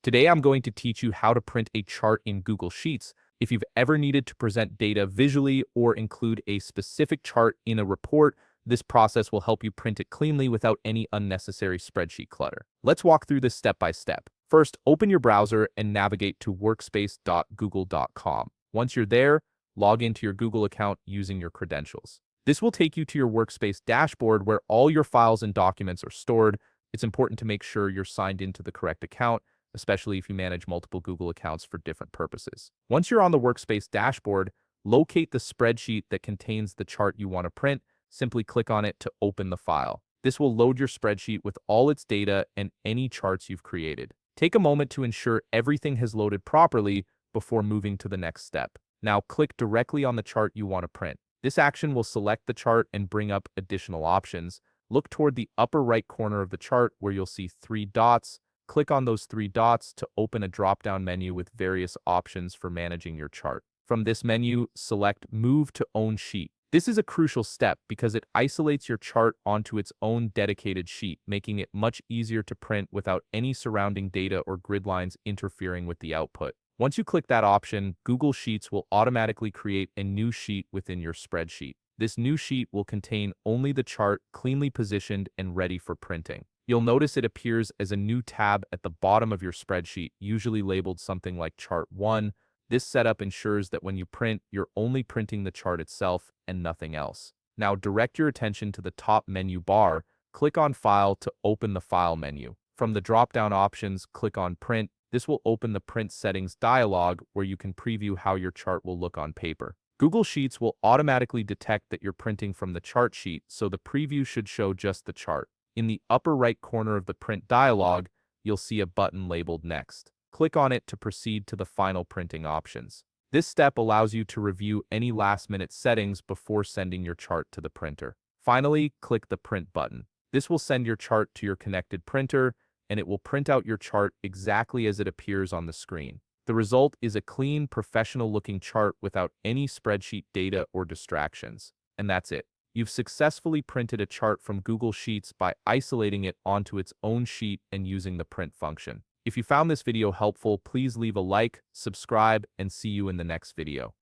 Today I'm going to teach you how to print a chart in Google Sheets. If you've ever needed to present data visually or include a specific chart in a report, this process will help you print it cleanly without any unnecessary spreadsheet clutter. Let's walk through this step by step. First, open your browser and navigate to workspace.google.com. Once you're there, log into your Google account using your credentials. This will take you to your Workspace dashboard where all your files and documents are stored. It's important to make sure you're signed into the correct account, especially if you manage multiple Google accounts for different purposes. Once you're on the Workspace dashboard, locate the spreadsheet that contains the chart you want to print. Simply click on it to open the file. This will load your spreadsheet with all its data and any charts you've created. Take a moment to ensure everything has loaded properly before moving to the next step. Now click directly on the chart you want to print. This action will select the chart and bring up additional options. Look toward the upper right corner of the chart where you'll see 3 dots. Click on those 3 dots to open a drop-down menu with various options for managing your chart. From this menu, select Move to Own Sheet. This is a crucial step because it isolates your chart onto its own dedicated sheet, making it much easier to print without any surrounding data or grid lines interfering with the output. Once you click that option, Google Sheets will automatically create a new sheet within your spreadsheet. This new sheet will contain only the chart cleanly positioned and ready for printing. You'll notice it appears as a new tab at the bottom of your spreadsheet, usually labeled something like Chart 1. This setup ensures that when you print, you're only printing the chart itself and nothing else. Now direct your attention to the top menu bar. Click on File to open the File menu. From the drop-down options, click on Print. This will open the Print Settings dialog where you can preview how your chart will look on paper. Google Sheets will automatically detect that you're printing from the chart sheet, so the preview should show just the chart. In the upper right corner of the Print dialog, you'll see a button labeled Next. Click on it to proceed to the final printing options. This step allows you to review any last-minute settings before sending your chart to the printer. Finally, click the Print button. This will send your chart to your connected printer, and it will print out your chart exactly as it appears on the screen. The result is a clean, professional-looking chart without any spreadsheet data or distractions. And that's it. You've successfully printed a chart from Google Sheets by isolating it onto its own sheet and using the print function. If you found this video helpful, please leave a like, subscribe, and see you in the next video.